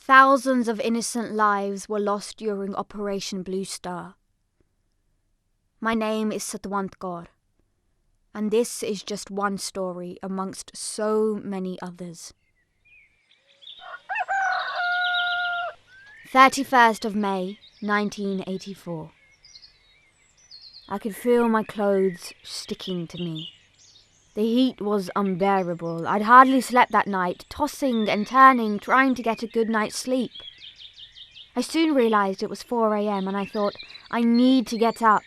Thousands of innocent lives were lost during Operation Blue Star. My name is Eshmit Kaur, and this is just one story amongst so many others. 31st of May, 1984. I could feel my clothes sticking to me. The heat was unbearable. I'd hardly slept that night, tossing and turning, trying to get a good night's sleep. I soon realised it was 4 a.m. and I thought, I need to get up,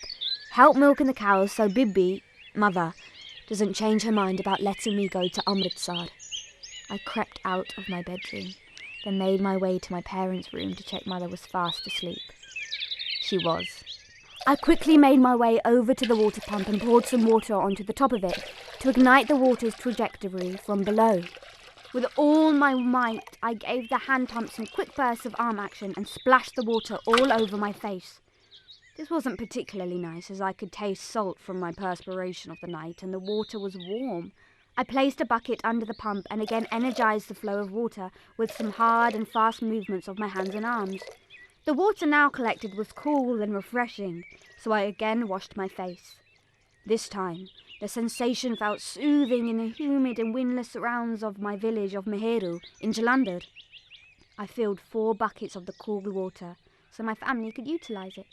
help milking the cows so Bibi, mother, doesn't change her mind about letting me go to Amritsar. I crept out of my bedroom, then made my way to my parents' room to check mother was fast asleep. She was. I quickly made my way over to the water pump and poured some water onto the top of it to ignite the water's trajectory from below. With all my might, I gave the hand pump some quick bursts of arm action and splashed the water all over my face. This wasn't particularly nice, as I could taste salt from my perspiration of the night, and the water was warm. I placed a bucket under the pump and again energized the flow of water with some hard and fast movements of my hands and arms. The water now collected was cool and refreshing, so I again washed my face. This time, the sensation felt soothing in the humid and windless surrounds of my village of Meheru in Jalandhar. I filled 4 buckets of the cool water so my family could utilize it.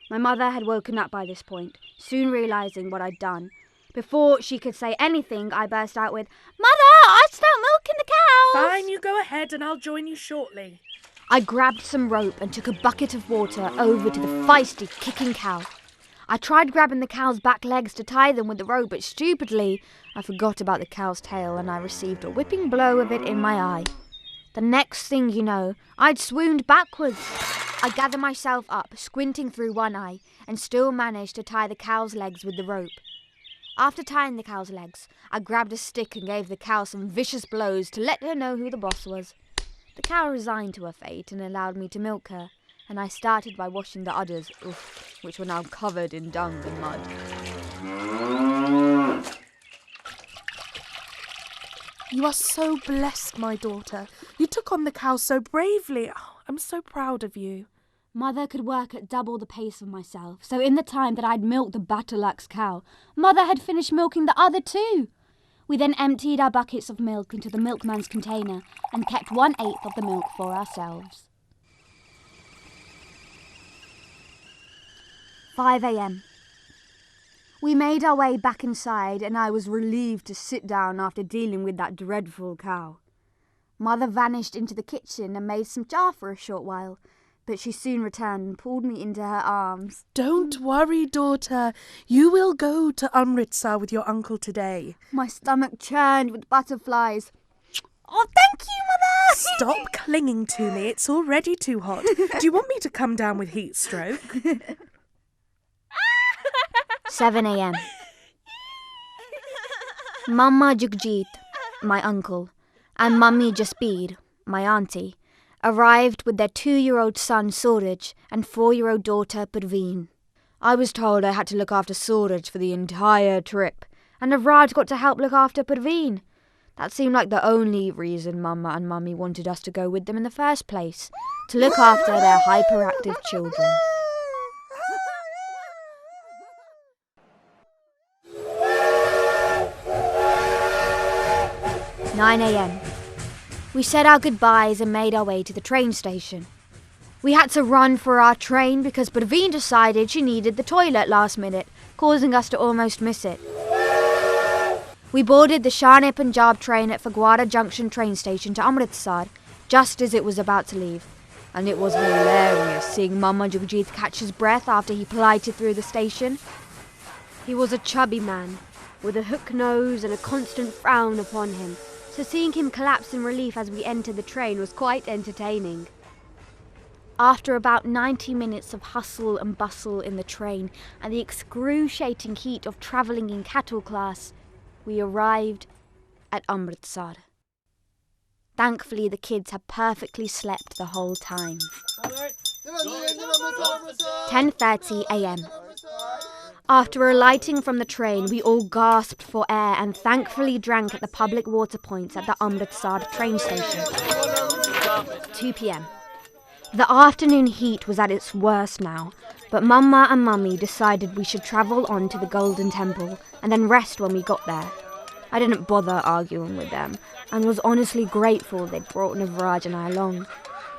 My mother had woken up by this point, soon realizing what I'd done. Before she could say anything, I burst out with, "Mother, I start milking the cows!" Fine, you go ahead and I'll join you shortly. I grabbed some rope and took a bucket of water over to the feisty, kicking cow. I tried grabbing the cow's back legs to tie them with the rope, but stupidly, I forgot about the cow's tail and I received a whipping blow of it in my eye. The next thing you know, I'd swooned backwards. I gathered myself up, squinting through one eye, and still managed to tie the cow's legs with the rope. After tying the cow's legs, I grabbed a stick and gave the cow some vicious blows to let her know who the boss was. The cow resigned to her fate and allowed me to milk her, and I started by washing the udders, which were now covered in dung and mud. You are so blessed, my daughter. You took on the cow so bravely. Oh, I'm so proud of you. Mother could work at double the pace of myself, so in the time that I'd milked the battle axe cow, Mother had finished milking the other 2. We then emptied our buckets of milk into the milkman's container and kept 1/8 of the milk for ourselves. 5 a.m. We made our way back inside and I was relieved to sit down after dealing with that dreadful cow. Mother vanished into the kitchen and made some jar for a short while, but she soon returned and pulled me into her arms. Don't worry, daughter. You will go to Amritsar with your uncle today. My stomach churned with butterflies. Oh, thank you, Mother! Stop clinging to me. It's already too hot. Do you want me to come down with heat stroke? 7 a.m. Mama Jugjit, my uncle, and Mummy Jaspir, my auntie, arrived with their 2-year-old son Suraj and 4-year-old daughter Parveen. I was told I had to look after Suraj for the entire trip, and Avraj got to help look after Parveen. That seemed like the only reason Mama and Mummy wanted us to go with them in the first place, to look after their hyperactive children. 9 a.m. We said our goodbyes and made our way to the train station. We had to run for our train because Parveen decided she needed the toilet last minute, causing us to almost miss it. We boarded the Shah Punjab train at Fagwara Junction train station to Amritsar just as it was about to leave, and it was hilarious seeing Mama Jugjit catch his breath after he alighted through the station. He was a chubby man, with a hook nose and a constant frown upon him, so seeing him collapse in relief as we entered the train was quite entertaining. After about 90 minutes of hustle and bustle in the train and the excruciating heat of travelling in cattle class, we arrived at Amritsar. Thankfully, the kids had perfectly slept the whole time. 10:30 a.m. After alighting from the train, we all gasped for air and thankfully drank at the public water points at the Amritsar train station. 2 p.m. The afternoon heat was at its worst now, but Mumma and Mummy decided we should travel on to the Golden Temple and then rest when we got there. I didn't bother arguing with them and was honestly grateful they'd brought Navraj and I along.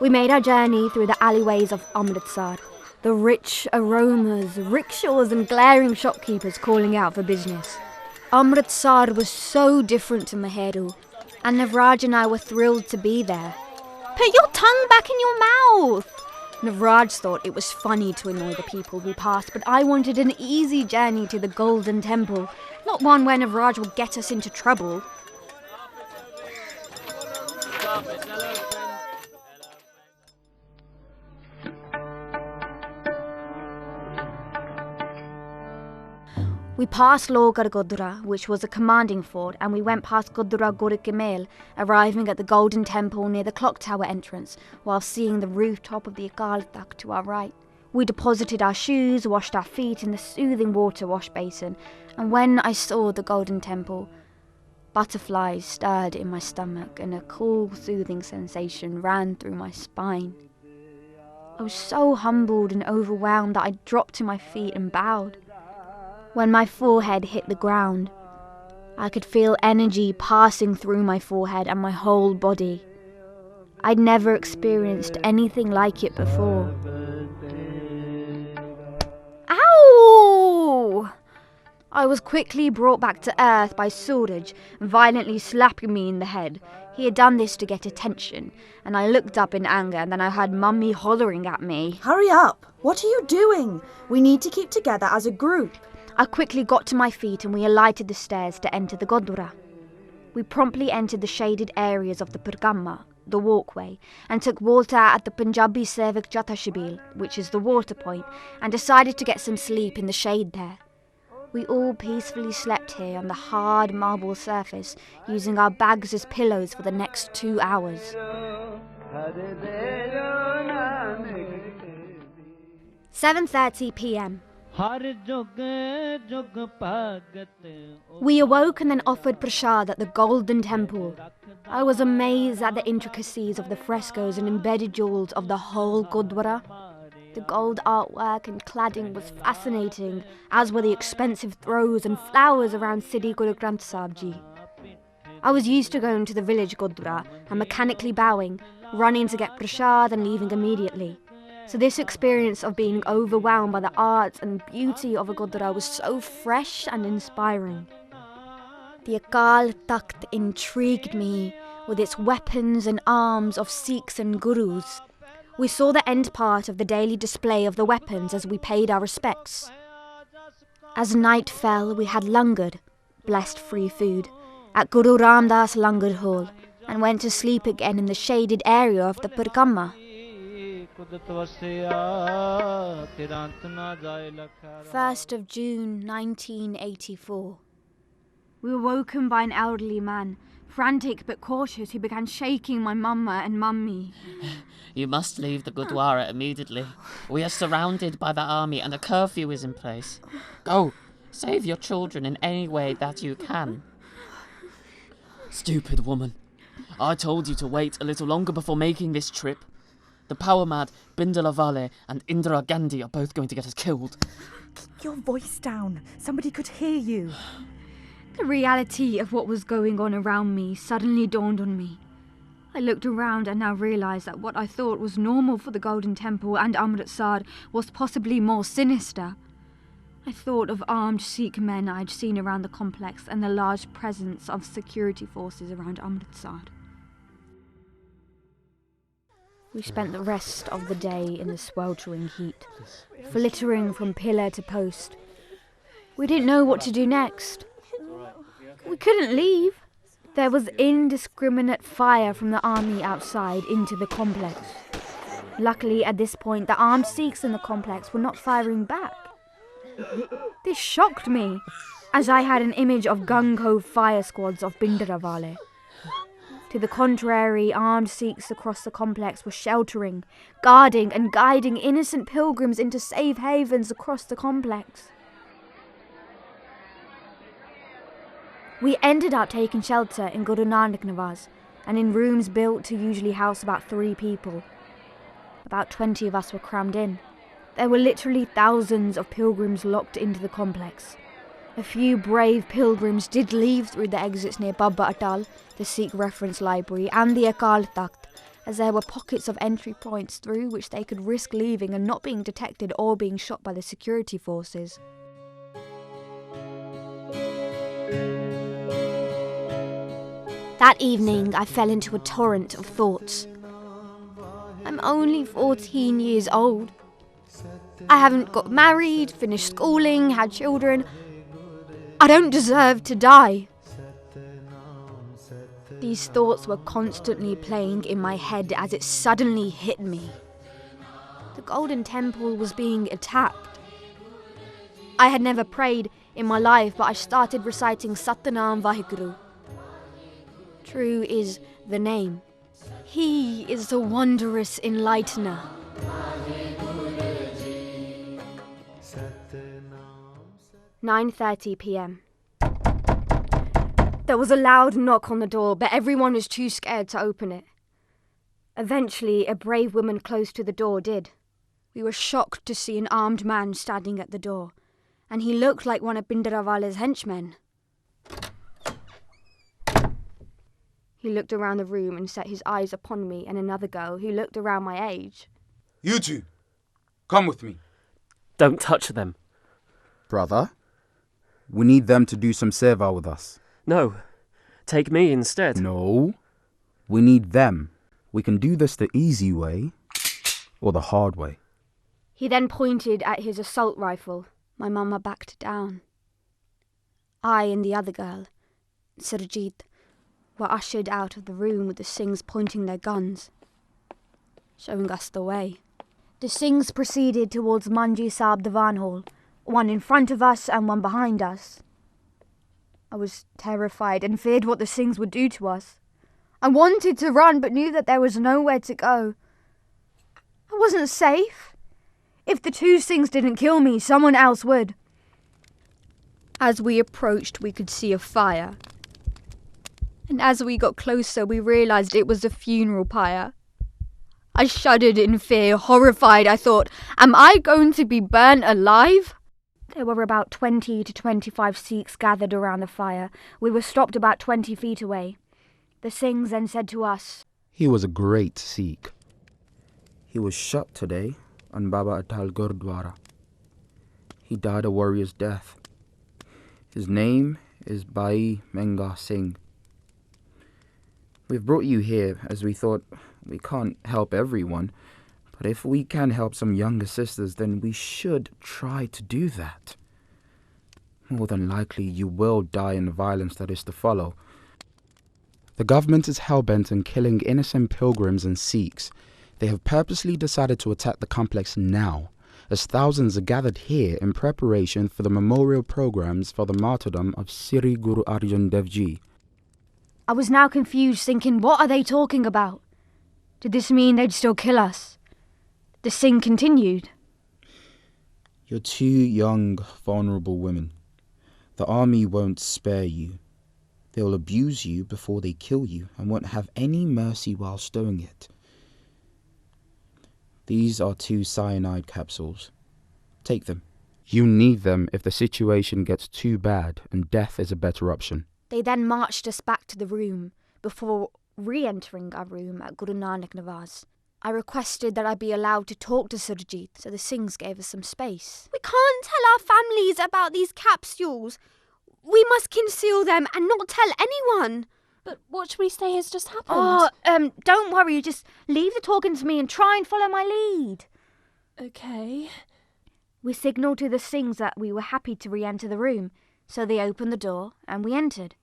We made our journey through the alleyways of Amritsar, the rich aromas, rickshaws and glaring shopkeepers calling out for business. Amritsar was so different to Meheru, and Navraj and I were thrilled to be there. Put your tongue back in your mouth! Navraj thought it was funny to annoy the people we passed, but I wanted an easy journey to the Golden Temple, not one where Navraj would get us into trouble. We passed Logar Gurdwara, which was a commanding fort, and we went past Gurdwara Gurukemel, arriving at the Golden Temple near the clock tower entrance, while seeing the rooftop of the Akal Takht to our right. We deposited our shoes, washed our feet in the soothing water wash basin, and when I saw the Golden Temple, butterflies stirred in my stomach and a cool, soothing sensation ran through my spine. I was so humbled and overwhelmed that I dropped to my feet and bowed. When my forehead hit the ground, I could feel energy passing through my forehead and my whole body. I'd never experienced anything like it before. Ow! I was quickly brought back to earth by Suraj, violently slapping me in the head. He had done this to get attention, and I looked up in anger, and then I heard Mummy hollering at me. Hurry up! What are you doing? We need to keep together as a group. I quickly got to my feet and we alighted the stairs to enter the Gurdwara. We promptly entered the shaded areas of the Parikrama, the walkway, and took water at the Punjabi Sevak Jatashibil, which is the water point, and decided to get some sleep in the shade there. We all peacefully slept here on the hard marble surface, using our bags as pillows for the next 2 hours. 7:30 p.m. We awoke and then offered prasad at the Golden Temple. I was amazed at the intricacies of the frescoes and embedded jewels of the whole Gurdwara. The gold artwork and cladding was fascinating, as were the expensive throws and flowers around Sri Guru Granth Sahib Ji. I was used to going to the village Gurdwara and mechanically bowing, running to get prasad and leaving immediately. So this experience of being overwhelmed by the art and beauty of a Gurdwara was so fresh and inspiring. The Akal Takht intrigued me with its weapons and arms of Sikhs and Gurus. We saw the end part of the daily display of the weapons as we paid our respects. As night fell, we had langar, blessed free food, at Guru Ramdas Langar Hall, and went to sleep again in the shaded area of the Parikrama. 1st of June 1984. We were woken by an elderly man, frantic but cautious, who began shaking my Mumma and Mummy. You must leave the Gurdwara immediately. We are surrounded by the army and a curfew is in place. Go, save your children in any way that you can. Stupid woman. I told you to wait a little longer before making this trip. The power-mad Bindala Vale and Indira Gandhi are both going to get us killed. Keep your voice down. Somebody could hear you. The reality of what was going on around me suddenly dawned on me. I looked around and now realised that what I thought was normal for the Golden Temple and Amritsar was possibly more sinister. I thought of armed Sikh men I'd seen around the complex and the large presence of security forces around Amritsar. We spent the rest of the day in the sweltering heat, flittering from pillar to post. We didn't know what to do next. We couldn't leave. There was indiscriminate fire from the army outside into the complex. Luckily, at this point, the armed Sikhs in the complex were not firing back. This shocked me, as I had an image of gung-ho fire squads of Bindravale. To the contrary, armed Sikhs across the complex were sheltering, guarding and guiding innocent pilgrims into safe havens across the complex. We ended up taking shelter in Guru Nanak Nawaz, and in rooms built to usually house about 3 people. About 20 of us were crammed in. There were literally thousands of pilgrims locked into the complex. A few brave pilgrims did leave through the exits near Baba Atal, the Sikh reference library, and the Akal Takht, as there were pockets of entry points through which they could risk leaving and not being detected or being shot by the security forces. That evening, I fell into a torrent of thoughts. I'm only 14 years old. I haven't got married, finished schooling, had children. I don't deserve to die. These thoughts were constantly playing in my head as it suddenly hit me. The Golden Temple was being attacked. I had never prayed in my life, but I started reciting Satnam Vaheguru. True is the name. He is the wondrous enlightener. "9:30 p.m. There was a loud knock on the door, but everyone was too scared to open it. Eventually, a brave woman close to the door did. We were shocked to see an armed man standing at the door, and he looked like one of Bindravale's henchmen. He looked around the room and set his eyes upon me and another girl who looked around my age. "You two, come with me." Don't touch them. "Brother, we need them to do some seva with us." No, take me instead. "No, we need them. We can do this the easy way or the hard way." He then pointed at his assault rifle. My mama backed down. I and the other girl, Sarjeet, were ushered out of the room with the Singhs pointing their guns, showing us the way. The Singhs proceeded towards Manji Saab Diwan Hall, one in front of us and one behind us. I was terrified and feared what the Singhs would do to us. I wanted to run but knew that there was nowhere to go. I wasn't safe. If the 2 Singhs didn't kill me, someone else would. As we approached, we could see a fire. And as we got closer, we realised it was a funeral pyre. I shuddered in fear, horrified. I thought, am I going to be burnt alive? There were about 20 to 25 Sikhs gathered around the fire. We were stopped about 20 feet away. The Singhs then said to us, "He was a great Sikh. He was shot today on Baba Atal Gurdwara. He died a warrior's death. His name is Bhai Menga Singh. We've brought you here as we thought we can't help everyone, but if we can help some younger sisters, then we should try to do that. More than likely, you will die in the violence that is to follow. The government is hell-bent on killing innocent pilgrims and Sikhs. They have purposely decided to attack the complex now, as thousands are gathered here in preparation for the memorial programs for the martyrdom of Sri Guru Arjan Dev Ji." I was now confused, thinking, what are they talking about? Did this mean they'd still kill us? The Singh continued. "You're 2 young, vulnerable women. The army won't spare you. They'll abuse you before they kill you and won't have any mercy whilst doing it. These are 2 cyanide capsules. Take them. You need them if the situation gets too bad and death is a better option." They then marched us back to the room before re-entering our room at Guru Nanak Nawaz. I requested that I be allowed to talk to Sarjeet, so the Singhs gave us some space. "We can't tell our families about these capsules. We must conceal them and not tell anyone." But what should we say has just happened? Don't worry, just leave the talking to me and try and follow my lead. Okay. We signalled to the Singhs that we were happy to re-enter the room, so they opened the door and we entered.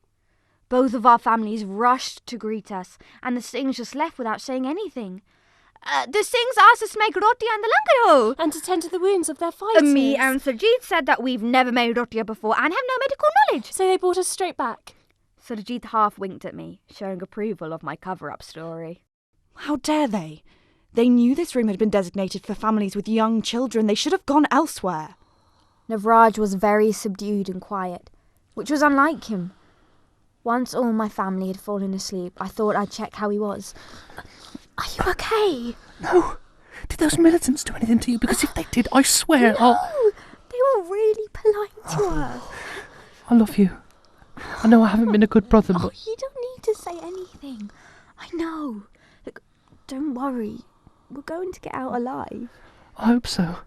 Both of our families rushed to greet us, and the Singhs just left without saying anything. The Singhs asked us to make roti and the langar. And to tend to the wounds of their fighters. Me and Sarjeet said that we've never made roti before and have no medical knowledge. So they brought us straight back. Sarjeet half winked at me, showing approval of my cover-up story. How dare they? They knew this room had been designated for families with young children. They should have gone elsewhere. Navraj was very subdued and quiet, which was unlike him. Once all my family had fallen asleep, I thought I'd check how he was. Are you okay? No. Did those militants do anything to you? Because if they did, I swear No, they were really polite to us. I love you. I know I haven't been a good brother, but... You don't need to say anything. I know. Look, don't worry. We're going to get out alive. I hope so.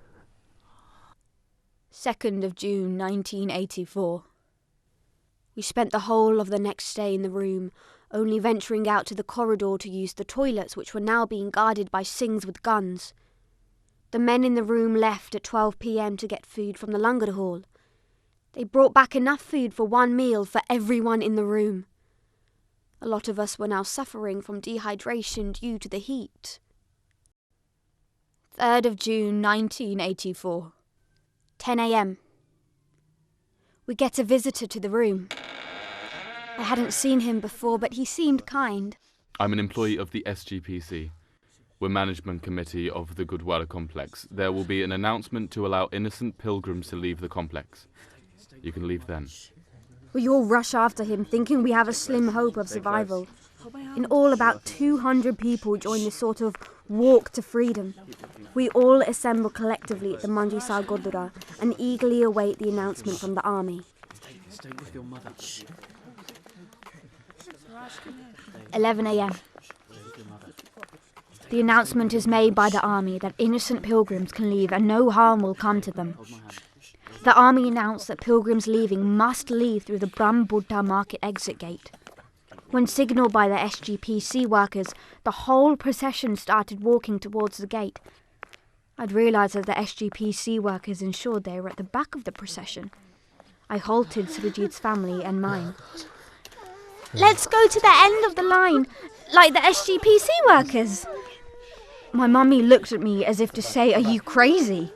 2nd of June 1984. We spent the whole of the next day in the room, only venturing out to the corridor to use the toilets, which were now being guarded by Singhs with guns. The men in the room left at 12 p.m. to get food from the Langar Hall. They brought back enough food for one meal for everyone in the room. A lot of us were now suffering from dehydration due to the heat. 3rd of June 1984. 10 a.m. We get a visitor to the room. I hadn't seen him before, but he seemed kind. I'm an employee of the SGPC. We're management committee of the Gurdwara complex. There will be an announcement to allow innocent pilgrims to leave the complex. You can leave then. We all rush after him, thinking we have a slim hope of survival. In all, about 200 people join this sort of walk to freedom. We all assemble collectively at the Manjisar Gurdwara and eagerly await the announcement from the army. 11 a.m. The announcement is made by the army that innocent pilgrims can leave and no harm will come to them. The army announced that pilgrims leaving must leave through the Brahm Buddha Market exit gate. When signalled by the SGPC workers, the whole procession started walking towards the gate. I'd realised that the SGPC workers ensured they were at the back of the procession. I halted Surajit's family and mine. Let's go to the end of the line, like the SGPC workers. My mummy looked at me as if to say, are you crazy?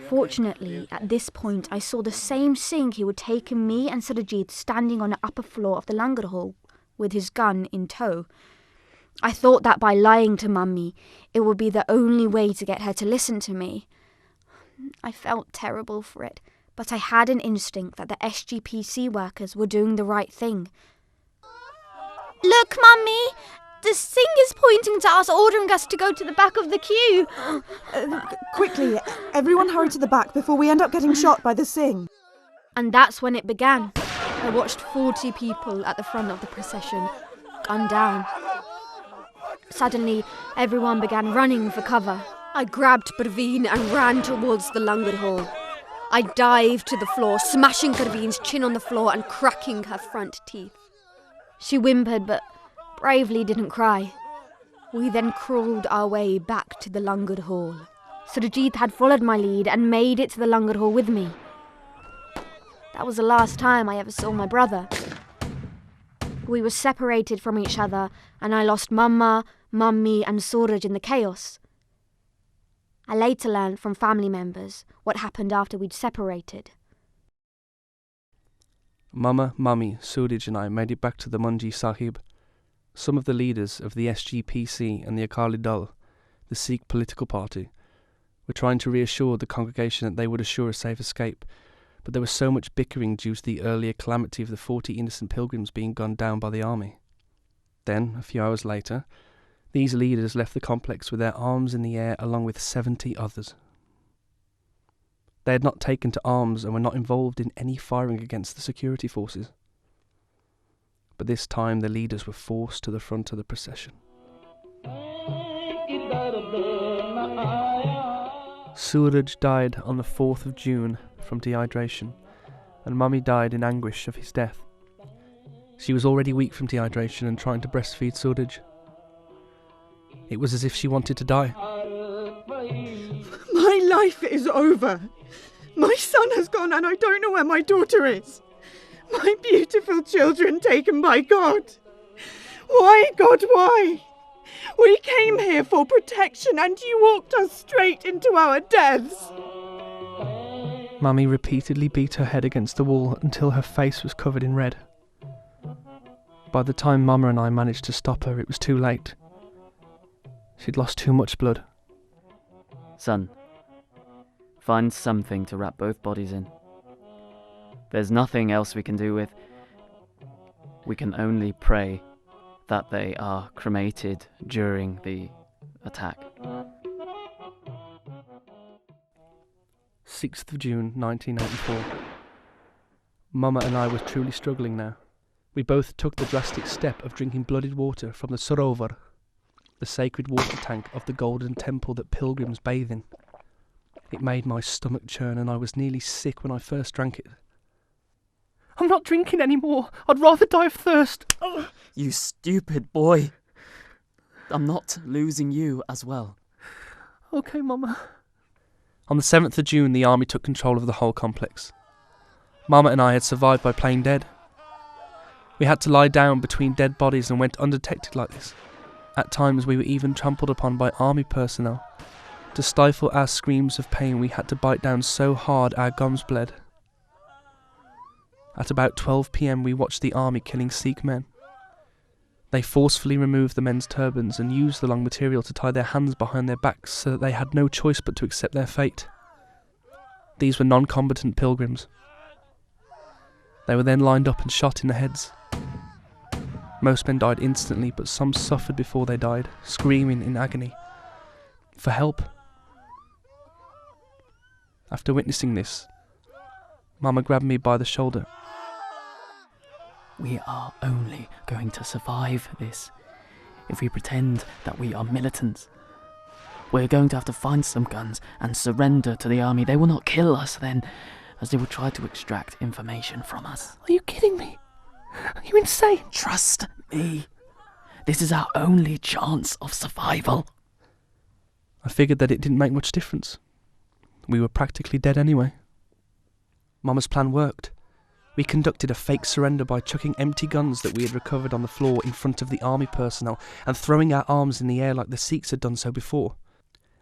Fortunately, at this point, I saw the same Singh who had taken me and Surajit standing on the upper floor of the Langar Hall with his gun in tow. I thought that by lying to Mummy, it would be the only way to get her to listen to me. I felt terrible for it, but I had an instinct that the SGPC workers were doing the right thing. Look, Mummy! The Singh is pointing to us, ordering us to go to the back of the queue. Quickly, everyone hurry to the back before we end up getting shot by the Singh. And that's when it began. I watched 40 people at the front of the procession, gunned down. Suddenly, everyone began running for cover. I grabbed Parveen and ran towards the Langar Hall. I dived to the floor, smashing Parveen's chin on the floor and cracking her front teeth. She whimpered, but bravely didn't cry. We then crawled our way back to the Langar Hall. Surajit had followed my lead and made it to the Langar Hall with me. That was the last time I ever saw my brother. We were separated from each other, and I lost Mumma, Mummy and Suraj in the chaos. I later learned from family members what happened after we'd separated. Mama, Mummy, Suraj and I made it back to the Manji Sahib. Some of the leaders of the SGPC and the Akali Dal, the Sikh political party, were trying to reassure the congregation that they would assure a safe escape, but there was so much bickering due to the earlier calamity of the 40 innocent pilgrims being gunned down by the army. Then, a few hours later, these leaders left the complex with their arms in the air along with 70 others. They had not taken to arms and were not involved in any firing against the security forces. But this time the leaders were forced to the front of the procession. Suraj died on the 4th of June from dehydration, and Mummy died in anguish of his death. She was already weak from dehydration and trying to breastfeed Suraj. It was as if she wanted to die. My life is over. My son has gone and I don't know where my daughter is. My beautiful children taken by God. Why, God, why? We came here for protection and you walked us straight into our deaths. Mummy repeatedly beat her head against the wall until her face was covered in red. By the time Mama and I managed to stop her, it was too late. She'd lost too much blood. Son, find something to wrap both bodies in. There's nothing else we can do with... We can only pray that they are cremated during the attack. 6th of June 1984. Mama and I were truly struggling now. We both took the drastic step of drinking blooded water from the Sarovar, the sacred water tank of the golden temple that pilgrims bathe in. It made my stomach churn and I was nearly sick when I first drank it. I'm not drinking anymore. I'd rather die of thirst. You stupid boy. I'm not losing you as well. Okay, Mama. On the 7th of June, the army took control of the whole complex. Mama and I had survived by playing dead. We had to lie down between dead bodies and went undetected like this. At times we were even trampled upon by army personnel. To stifle our screams of pain, we had to bite down so hard our gums bled. At about 12 p.m. we watched the army killing Sikh men. They forcefully removed the men's turbans and used the long material to tie their hands behind their backs so that they had no choice but to accept their fate. These were non-combatant pilgrims. They were then lined up and shot in the heads. Most men died instantly, but some suffered before they died, screaming in agony for help. After witnessing this, Mama grabbed me by the shoulder. We are only going to survive this if we pretend that we are militants. We're going to have to find some guns and surrender to the army. They will not kill us then, as they will try to extract information from us. Are you kidding me? Are you insane? Trust me. This is our only chance of survival. I figured that it didn't make much difference. We were practically dead anyway. Mama's plan worked. We conducted a fake surrender by chucking empty guns that we had recovered on the floor in front of the army personnel and throwing our arms in the air like the Sikhs had done so before.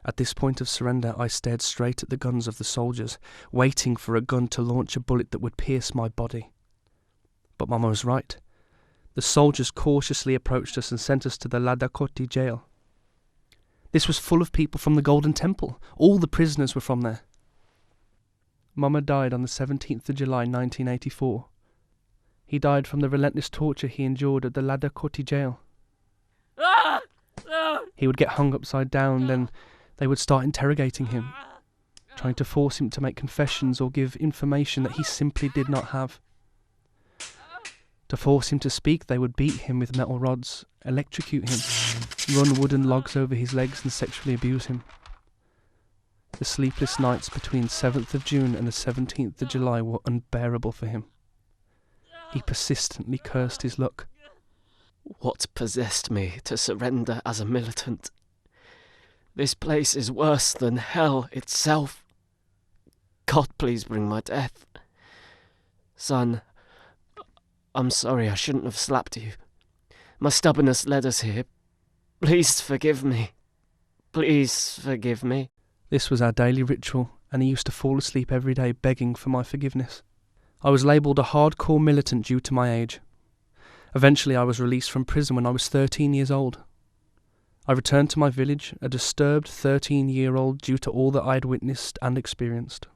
At this point of surrender, I stared straight at the guns of the soldiers, waiting for a gun to launch a bullet that would pierce my body. But Mama was right. The soldiers cautiously approached us and sent us to the Ladakoti jail. This was full of people from the Golden Temple. All the prisoners were from there. Mama died on the 17th of July 1984. He died from the relentless torture he endured at the Ladakoti jail. He would get hung upside down, then they would start interrogating him, trying to force him to make confessions or give information that he simply did not have. To force him to speak, they would beat him with metal rods, electrocute him, run wooden logs over his legs and sexually abuse him. The sleepless nights between 7th of June and the 17th of July were unbearable for him. He persistently cursed his luck. What possessed me to surrender as a militant? This place is worse than hell itself. God, please bring my death. Son, I'm sorry, I shouldn't have slapped you. My stubbornness led us here. Please forgive me. Please forgive me. This was our daily ritual, and he used to fall asleep every day begging for my forgiveness. I was labelled a hardcore militant due to my age. Eventually I was released from prison when I was 13 years old. I returned to my village, a disturbed 13-year-old due to all that I had witnessed and experienced.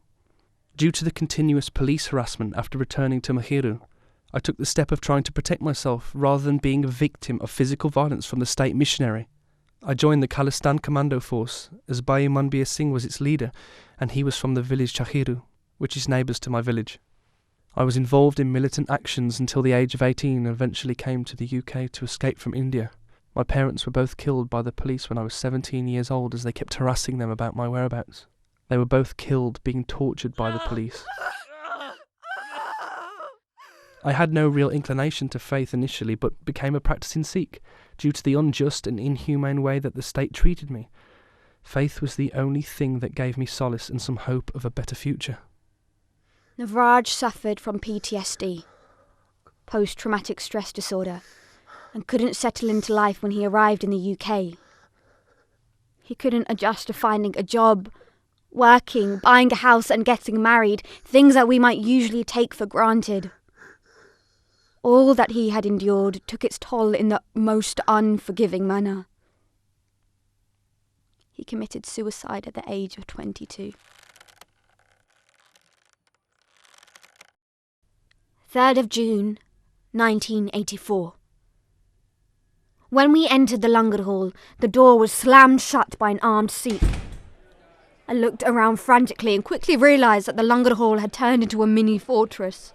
Due to the continuous police harassment after returning to Mahiru, I took the step of trying to protect myself rather than being a victim of physical violence from the state missionary. I joined the Khalistan Commando Force, as Bhai Manbir Singh was its leader, and he was from the village Chahiru, which is neighbours to my village. I was involved in militant actions until the age of 18 and eventually came to the UK to escape from India. My parents were both killed by the police when I was 17 years old as they kept harassing them about my whereabouts. They were both killed being tortured by the police. I had no real inclination to faith initially, but became a practicing Sikh due to the unjust and inhumane way that the state treated me. Faith was the only thing that gave me solace and some hope of a better future. Navraj suffered from PTSD, post-traumatic stress disorder, and couldn't settle into life when he arrived in the UK. He couldn't adjust to finding a job, working, buying a house and getting married, things that we might usually take for granted. All that he had endured took its toll in the most unforgiving manner. He committed suicide at the age of 22. 3rd of June, 1984. When we entered the Langar Hall, the door was slammed shut by an armed Sikh. I looked around frantically and quickly realised that the Langar Hall had turned into a mini fortress.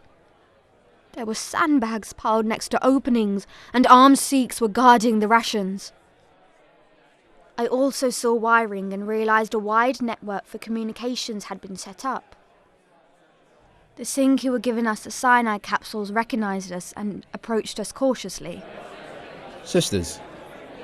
There were sandbags piled next to openings, and armed Sikhs were guarding the rations. I also saw wiring and realised a wide network for communications had been set up. The Singh who were giving us the cyanide capsules recognised us and approached us cautiously. Sisters,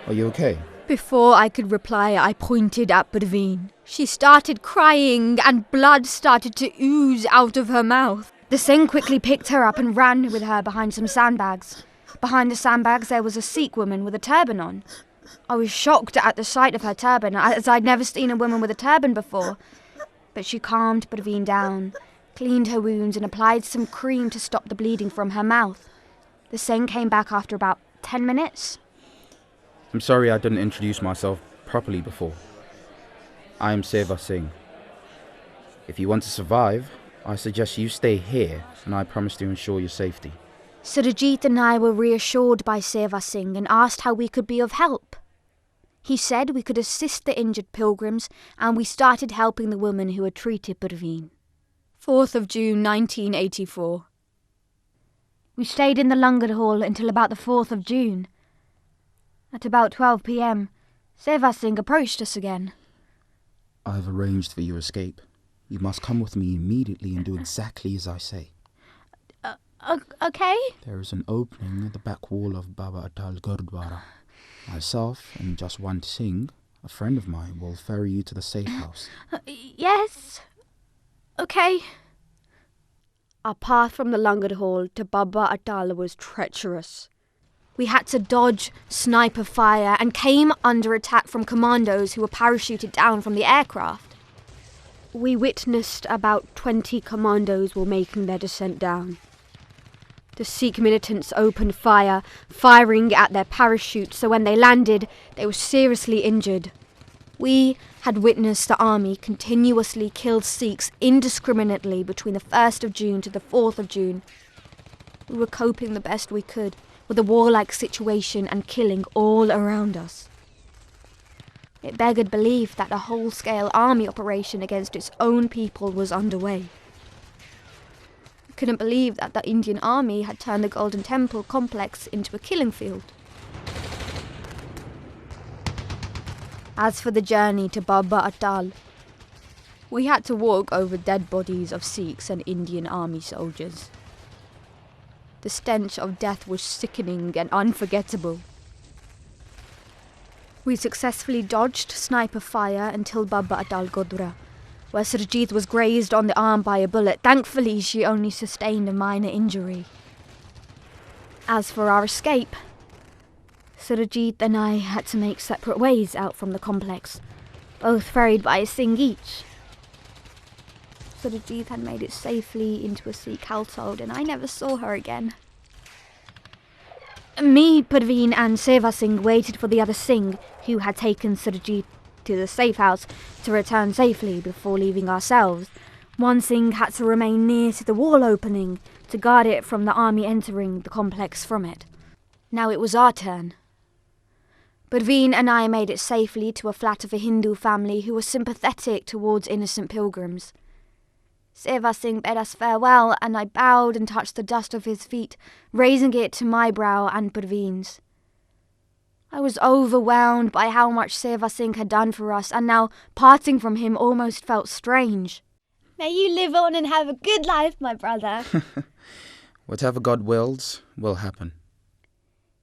are you okay? Before I could reply, I pointed at Parveen. She started crying and blood started to ooze out of her mouth. The Singh quickly picked her up and ran with her behind some sandbags. Behind the sandbags there was a Sikh woman with a turban on. I was shocked at the sight of her turban, as I'd never seen a woman with a turban before. But she calmed Parveen down, cleaned her wounds and applied some cream to stop the bleeding from her mouth. The Singh came back after about 10 minutes. I'm sorry I didn't introduce myself properly before. I am Seva Singh. If you want to survive, I suggest you stay here, and I promise to ensure your safety. Surajit and I were reassured by Seva Singh and asked how we could be of help. He said we could assist the injured pilgrims, and we started helping the woman who had treated Parveen. 4th of June 1984. We stayed in the Langar Hall until about the 4th of June. At about 12 p.m, Seva Singh approached us again. I've arranged for your escape. You must come with me immediately and do exactly as I say. Okay? There is an opening at the back wall of Baba Atal Gurdwara. Myself and Jaswant Singh, a friend of mine, will ferry you to the safe house. Yes. Okay. Our path from the Langar Hall to Baba Atal was treacherous. We had to dodge sniper fire and came under attack from commandos who were parachuted down from the aircraft. We witnessed about 20 commandos were making their descent down. The Sikh militants opened fire, firing at their parachutes, so when they landed, they were seriously injured. We had witnessed the army continuously kill Sikhs indiscriminately between the 1st of June to the 4th of June. We were coping the best we could with a warlike situation and killing all around us. It beggared belief that a whole-scale army operation against its own people was underway. I couldn't believe that the Indian army had turned the Golden Temple complex into a killing field. As for the journey to Baba Atal, we had to walk over dead bodies of Sikhs and Indian army soldiers. The stench of death was sickening and unforgettable. We successfully dodged sniper fire until Baba Atal Godra, where Surajit was grazed on the arm by a bullet. Thankfully, she only sustained a minor injury. As for our escape, Surajit and I had to make separate ways out from the complex, both ferried by a Singh each. Surajit had made it safely into a Sikh household and I never saw her again. Me, Parveen and Seva Singh waited for the other Singh, who had taken Surajit to the safe house, to return safely before leaving ourselves. One Singh had to remain near to the wall opening to guard it from the army entering the complex from it. Now it was our turn. Parveen and I made it safely to a flat of a Hindu family who was sympathetic towards innocent pilgrims. Seva Singh bade us farewell, and I bowed and touched the dust of his feet, raising it to my brow and Parveen's. I was overwhelmed by how much Seva Singh had done for us, and now parting from him almost felt strange. May you live on and have a good life, my brother. Whatever God wills will happen.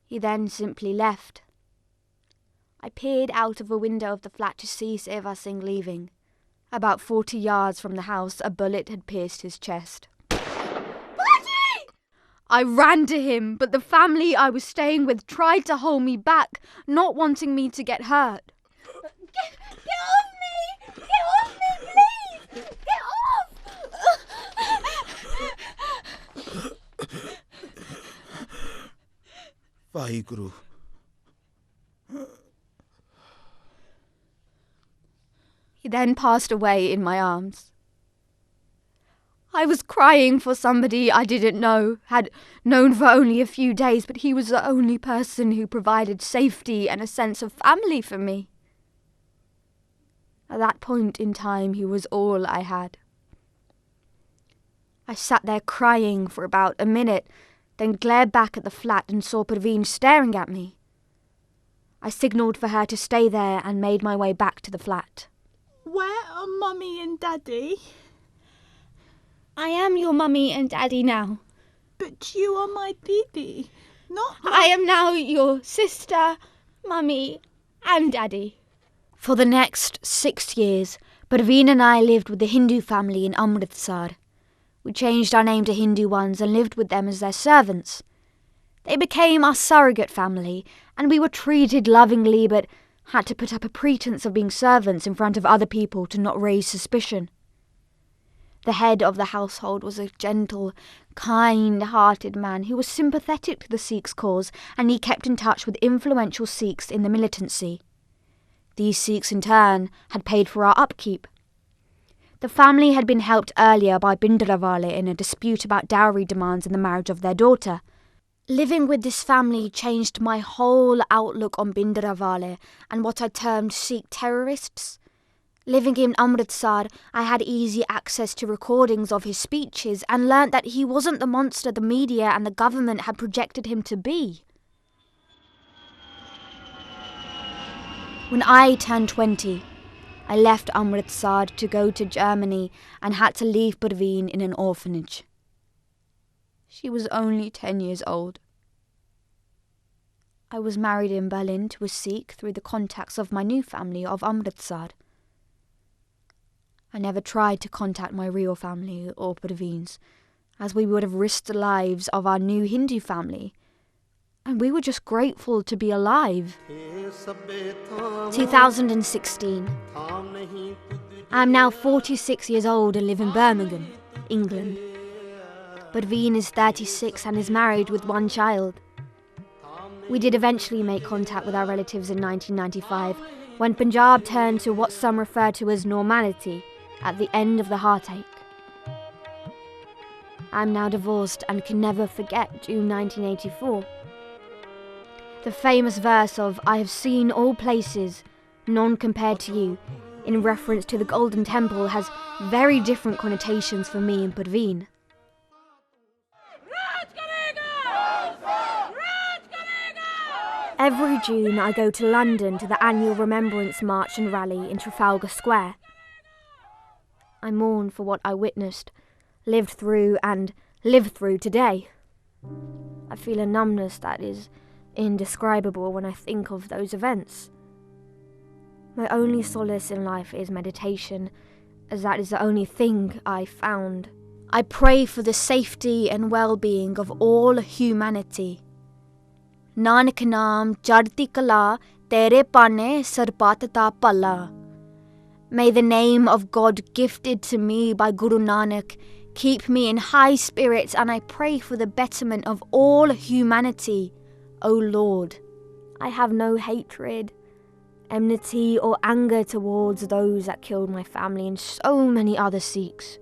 He then simply left. I peered out of a window of the flat to see Seva Singh leaving. About 40 yards from the house, a bullet had pierced his chest. Budgie! I ran to him, but the family I was staying with tried to hold me back, not wanting me to get hurt. Get off me! Get off me, please! Get off! Vaheguru. He then passed away in my arms. I was crying for somebody I didn't know, had known for only a few days, but he was the only person who provided safety and a sense of family for me. At that point in time, he was all I had. I sat there crying for about a minute, then glared back at the flat and saw Parveen staring at me. I signalled for her to stay there and made my way back to the flat. Where are Mummy and Daddy? I am your mummy and daddy now. But you are my Didi, not my... I am now your sister, mummy and daddy. For the next 6 years, Parveen and I lived with the Hindu family in Amritsar. We changed our name to Hindu ones and lived with them as their servants. They became our surrogate family, and we were treated lovingly but had to put up a pretense of being servants in front of other people to not raise suspicion. The head of the household was a gentle, kind-hearted man who was sympathetic to the Sikhs' cause, and he kept in touch with influential Sikhs in the militancy. These Sikhs, in turn, had paid for our upkeep. The family had been helped earlier by Bhindranwale in a dispute about dowry demands in the marriage of their daughter. Living with this family changed my whole outlook on Bhindranwale and what I termed Sikh terrorists. Living in Amritsar, I had easy access to recordings of his speeches and learnt that he wasn't the monster the media and the government had projected him to be. When I turned 20, I left Amritsar to go to Germany and had to leave Parveen in an orphanage. She was only 10 years old. I was married in Berlin to a Sikh through the contacts of my new family of Amritsar. I never tried to contact my real family or Parveen's, as we would have risked the lives of our new Hindu family, and we were just grateful to be alive. 2016. I am now 46 years old and live in Birmingham, England. Parveen is 36 and is married with 1 child. We did eventually make contact with our relatives in 1995, when Punjab turned to what some refer to as normality, at the end of the heartache. I'm now divorced and can never forget June 1984. The famous verse of "I have seen all places, none compared to you," in reference to the Golden Temple, has very different connotations for me and Parveen. Every June I go to London to the annual Remembrance March and Rally in Trafalgar Square. I mourn for what I witnessed, lived through and live through today. I feel a numbness that is indescribable when I think of those events. My only solace in life is meditation, as that is the only thing I found. I pray for the safety and well-being of all humanity. Nanak naam chadti kala, tere pane sarbat ta pala. May the name of God gifted to me by Guru Nanak keep me in high spirits, and I pray for the betterment of all humanity, O Lord. I have no hatred, enmity or anger towards those that killed my family and so many other Sikhs.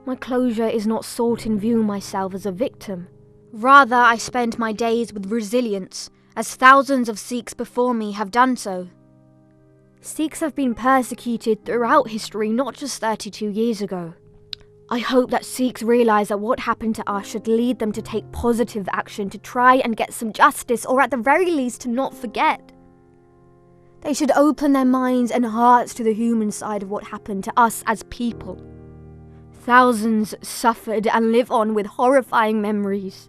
My closure is not sought in viewing myself as a victim. Rather, I spend my days with resilience, as thousands of Sikhs before me have done so. Sikhs have been persecuted throughout history, not just 32 years ago. I hope that Sikhs realise that what happened to us should lead them to take positive action to try and get some justice, or at the very least to not forget. They should open their minds and hearts to the human side of what happened to us as people. Thousands suffered and live on with horrifying memories.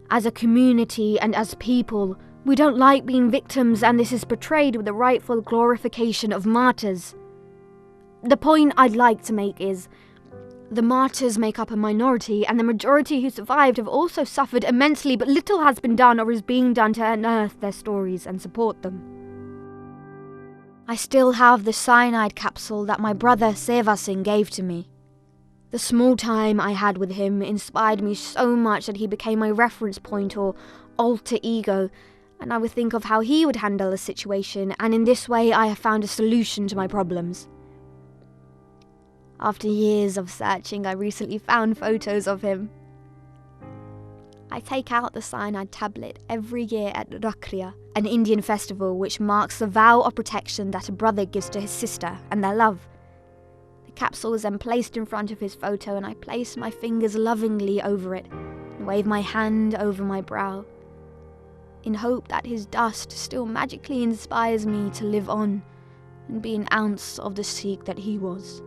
As a community and as people, we don't like being victims, and this is portrayed with the rightful glorification of martyrs. The point I'd like to make is, the martyrs make up a minority, and the majority who survived have also suffered immensely, but little has been done or is being done to unearth their stories and support them. I still have the cyanide capsule that my brother Seva Singh gave to me. The small time I had with him inspired me so much that he became my reference point or alter ego, and I would think of how he would handle a situation, and in this way I have found a solution to my problems. After years of searching, I recently found photos of him. I take out the cyanide tablet every year at Rakriya, an Indian festival which marks the vow of protection that a brother gives to his sister and their love. The capsule is then placed in front of his photo, and I place my fingers lovingly over it and wave my hand over my brow, in hope that his dust still magically inspires me to live on and be an ounce of the Sikh that he was.